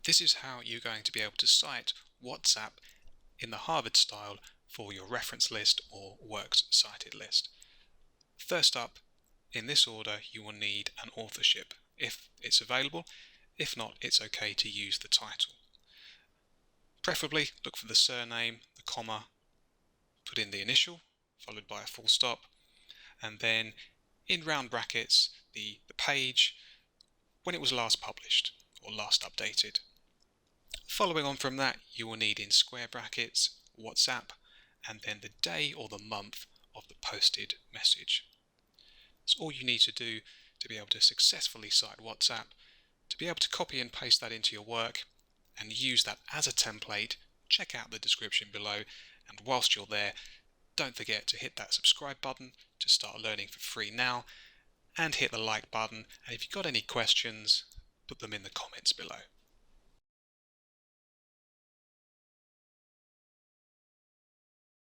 This is how you're going to be able to cite WhatsApp in the Harvard style for your reference list or works cited list. First up, in this order, you will need an authorship if it's available. If not, it's okay to use the title. Preferably look for the surname, the comma, put in the initial followed by a full stop, and then in round brackets the page when it was last published or last updated. Following on from that, you will need in square brackets WhatsApp and then the day or the month of the posted message. That's all you need to do to be able to successfully cite WhatsApp, to be able to copy and paste that into your work and use that as a template. Check out the description below, and whilst you're there, don't forget to hit that subscribe button to start learning for free now, and hit the like button, and if you've got any questions, put them in the comments below.